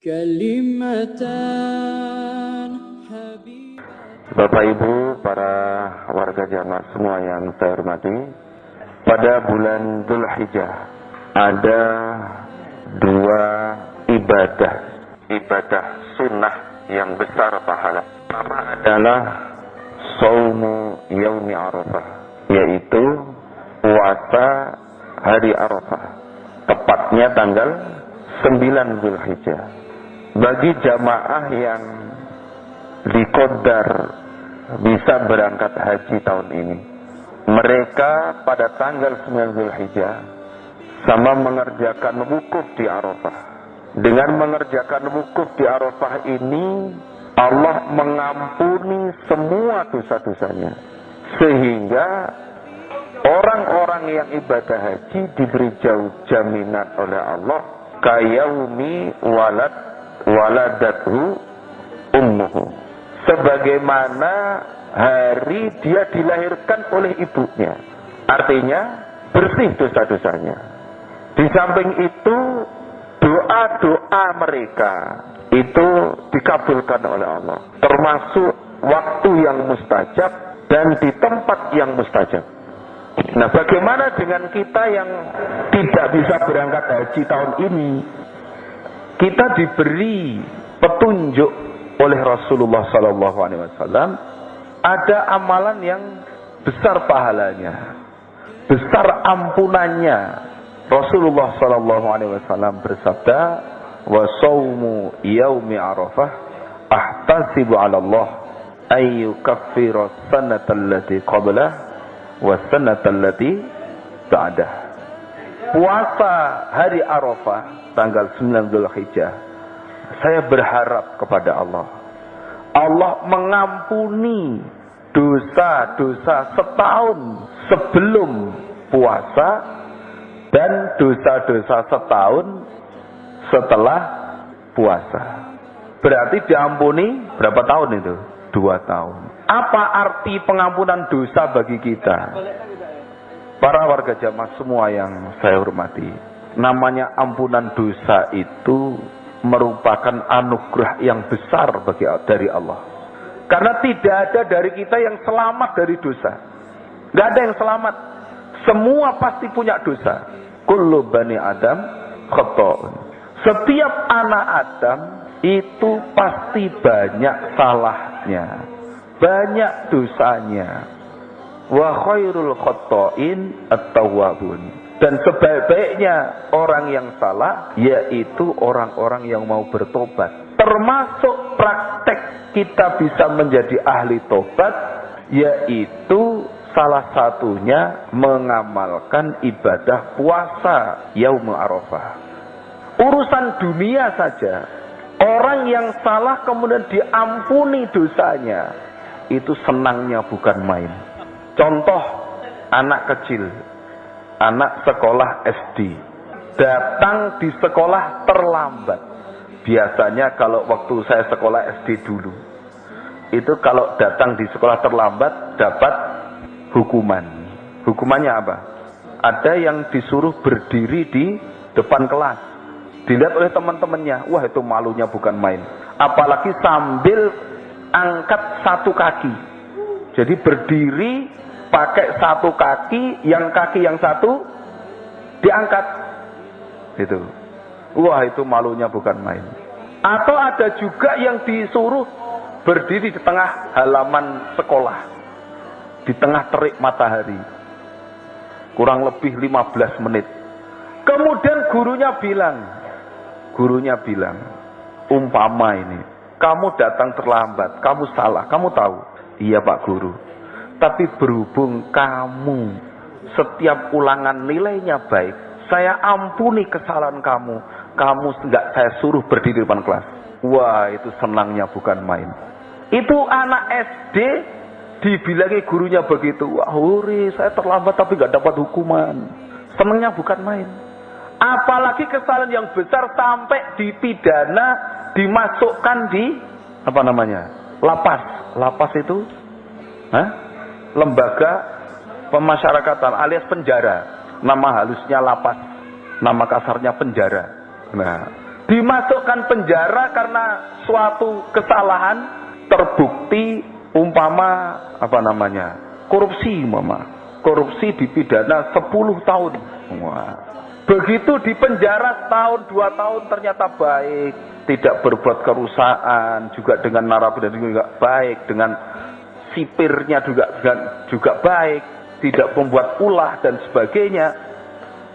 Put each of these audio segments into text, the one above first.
Kalimatan habib. Bapak Ibu, para warga jamaah semua yang saya hormati, pada bulan Dzulhijjah ada dua ibadah sunnah yang besar pahala. Pertama adalah Shaumu Yaumi Arafah, yaitu puasa hari Arafah, tepatnya tanggal 9 Dzulhijjah. Bagi jamaah yang diqaddar bisa berangkat haji tahun ini, mereka pada tanggal 9 Dzulhijjah sama mengerjakan wukuf di Arafah. Dengan mengerjakan wukuf di Arafah ini, Allah mengampuni semua dosa-dosanya, sehingga orang-orang yang ibadah haji diberi jauh jaminan oleh Allah kayaumi waladathu ummuhu, sebagaimana hari dia dilahirkan oleh ibunya. Artinya bersih dosa-dosanya. Di samping itu doa-doa mereka itu dikabulkan oleh Allah, termasuk waktu yang mustajab dan di tempat yang mustajab. Nah, bagaimana dengan kita yang tidak bisa berangkat haji tahun ini? Kita diberi petunjuk oleh Rasulullah SAW, ada amalan yang besar pahalanya, besar ampunannya. Rasulullah SAW bersabda, wa shaumu yaumi arafah ahtasibu 'ala Allah ay yukaffira sanata allati qablah wa sanata allati ba'dah. Puasa hari Arafah tanggal 9 Dzulhijjah, saya berharap kepada Allah, Allah mengampuni dosa-dosa setahun sebelum puasa dan dosa-dosa setahun setelah puasa. Berarti diampuni berapa tahun itu? 2 tahun. Apa arti pengampunan dosa bagi kita? Para warga jamaah semua yang saya hormati, namanya ampunan dosa itu merupakan anugerah yang besar dari Allah. Karena tidak ada dari kita yang selamat dari dosa. Gak ada yang selamat. Semua pasti punya dosa. Kullu bani Adam khata'un. Setiap anak Adam itu pasti banyak salahnya, banyak dosanya. Wa khairul khata'in at-tawwabun. Dan sebaik-baiknya orang yang salah yaitu orang-orang yang mau bertobat. Termasuk praktek kita bisa menjadi ahli tobat, yaitu salah satunya mengamalkan ibadah puasa Yaum Arafah. Urusan dunia saja, orang yang salah kemudian diampuni dosanya, itu senangnya bukan main. Contoh, anak kecil, anak sekolah SD, datang di sekolah terlambat. Biasanya kalau waktu saya sekolah SD dulu, itu kalau datang di sekolah terlambat dapat hukuman. Hukumannya apa? Ada yang disuruh berdiri di depan kelas, dilihat oleh teman-temannya. Wah, itu malunya bukan main. Apalagi sambil angkat satu kaki. Jadi berdiri pakai satu kaki yang satu diangkat. Itu. Wah, itu malunya bukan main. Atau ada juga yang disuruh berdiri di tengah halaman sekolah, di tengah terik matahari, kurang lebih 15 menit. Kemudian gurunya bilang, umpama ini, kamu datang terlambat, kamu salah, kamu tahu. Iya Pak Guru. Tapi berhubung kamu setiap ulangan nilainya baik, saya ampuni kesalahan kamu. Kamu enggak saya suruh berdiri di depan kelas. Wah, itu senangnya bukan main. Itu anak SD dibilangi gurunya begitu. Wah, hore, saya terlambat tapi enggak dapat hukuman. Senangnya bukan main. Apalagi kesalahan yang besar sampai dipidana, dimasukkan di apa namanya? Lapas. Lapas itu lembaga pemasyarakatan alias penjara. Nama halusnya lapas, nama kasarnya penjara. Nah, dimasukkan penjara karena suatu kesalahan, terbukti umpama korupsi korupsi dipidana 10 tahun. Wah. Begitu di penjara setahun 2 tahun ternyata baik, tidak berbuat kerusakan, juga dengan narapidana juga baik, dengan sipirnya juga baik, tidak membuat ulah dan sebagainya.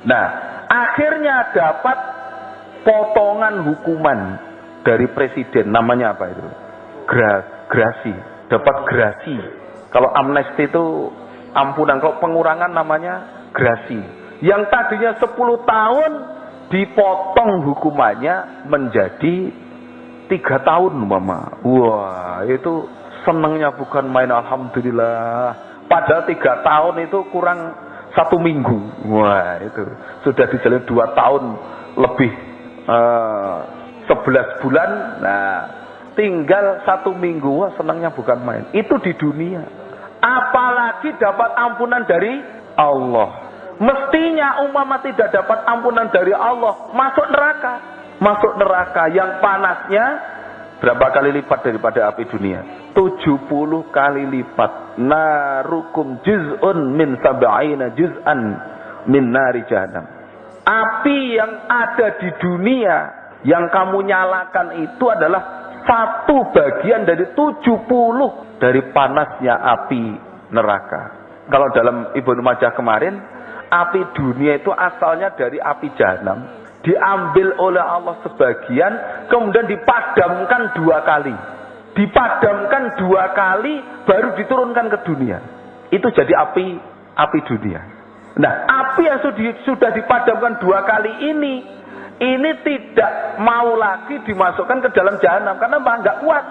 Nah, akhirnya dapat potongan hukuman dari presiden, namanya apa itu? Grasi, dapat grasi. Kalau amnesti itu ampunan, kalau pengurangan namanya grasi. Yang tadinya 10 tahun dipotong hukumannya menjadi 3 tahun, Mama. Wah, itu senangnya bukan main, alhamdulillah. Padahal 3 tahun itu kurang 1 minggu. Wah, itu sudah dijalin 2 tahun lebih 11 bulan. Nah, tinggal 1 minggu. Wah, senangnya bukan main. Itu di dunia. Apalagi dapat ampunan dari Allah. Mestinya umpama tidak dapat ampunan dari Allah, masuk neraka. Masuk neraka yang panasnya berapa kali lipat daripada api dunia? 70 kali lipat. Narukum juz'un min sab'ina juz'an min nari jahannam. Api yang ada di dunia yang kamu nyalakan itu adalah 1 bagian dari 70 dari panasnya api neraka. Kalau dalam Ibnu Majah kemarin, api dunia itu asalnya dari api jahanam, diambil oleh Allah sebagian, kemudian dipadamkan 2 kali. Dipadamkan 2 kali, baru diturunkan ke dunia. Itu jadi api dunia. Nah, api yang sudah dipadamkan 2 kali ini tidak mau lagi dimasukkan ke dalam jahanam, karena nggak kuat.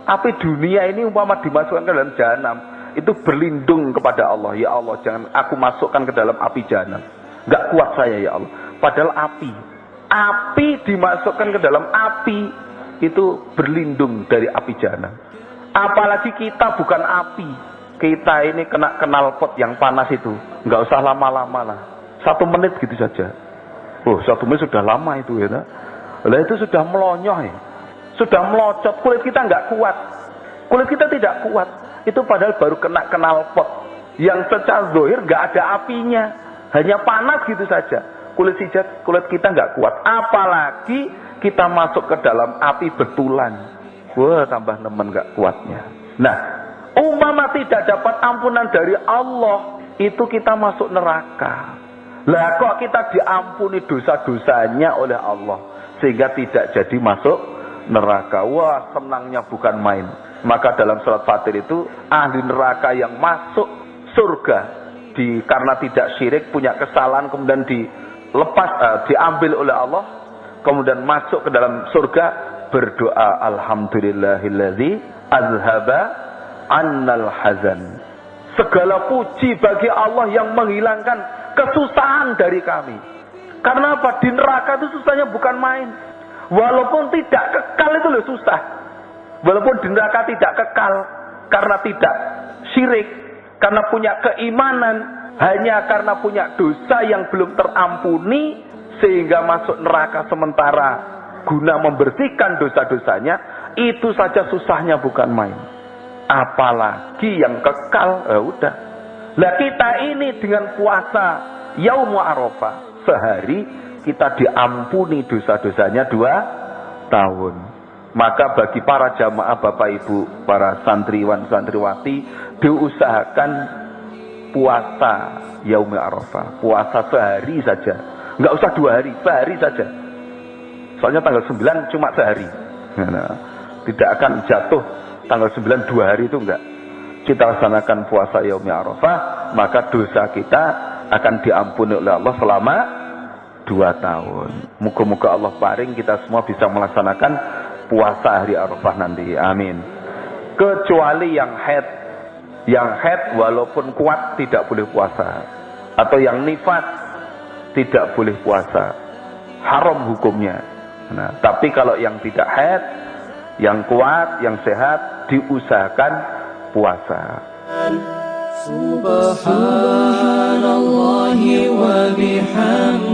Api dunia ini umpama dimasukkan ke dalam jahanam, itu berlindung kepada Allah. Ya Allah, jangan aku masukkan ke dalam api jahanam. Gak kuat saya, ya Allah. Padahal api dimasukkan ke dalam api, itu berlindung dari api jahanam. Apalagi kita bukan api. Kita ini kena knalpot yang panas itu. Gak usah lama-lama lah. 1 menit gitu saja. Oh, 1 menit sudah lama itu ya. Lah itu sudah melonyoh ya. Sudah melocot, kulit kita gak kuat. Kulit kita tidak kuat. Itu padahal baru kena knalpot yang secara zahir nggak ada apinya, hanya panas gitu saja. Kulit kita nggak kuat, apalagi kita masuk ke dalam api betulan. Wah, tambah nemen nggak kuatnya. Nah, umpama tidak dapat ampunan dari Allah, itu kita masuk neraka. Lah kok kita diampuni dosa-dosanya oleh Allah sehingga tidak jadi masuk neraka. Wah, senangnya bukan main. Maka dalam surat Fatir itu, ahli neraka yang masuk surga karena tidak syirik, punya kesalahan, kemudian diambil oleh Allah, kemudian masuk ke dalam surga, berdoa, alhamdulillahilladzi azhaba annal hazan. Segala puji bagi Allah yang menghilangkan kesusahan dari kami. Karena apa? Di neraka itu susahnya bukan main. Walaupun tidak kekal itu loh susah. Walaupun di neraka tidak kekal, karena tidak syirik, karena punya keimanan, hanya karena punya dosa yang belum terampuni, sehingga masuk neraka sementara guna membersihkan dosa-dosanya, itu saja susahnya bukan main. Apalagi yang kekal, udah. Lah kita ini dengan puasa Yaum Arafah, sehari kita diampuni dosa-dosanya 2 tahun. Maka bagi para jamaah Bapak Ibu, para santriwan santriwati, diusahakan puasa Yaum Arafah, puasa sehari saja. Enggak usah 2 hari, sehari saja. Soalnya tanggal 9 cuma sehari. Nah, tidak akan jatuh tanggal 9 2 hari itu enggak. Kita laksanakan puasa Yaum Arafah, maka dosa kita akan diampuni oleh Allah selama 2 tahun. Moga-moga Allah paring kita semua bisa melaksanakan puasa hari Arafah nanti. Amin. Kecuali yang haid. Yang haid walaupun kuat tidak boleh puasa. Atau yang nifas tidak boleh puasa. Haram hukumnya. Nah, tapi kalau yang tidak haid, yang kuat, yang sehat, diusahakan puasa. Subhanallah wa bihamdihi.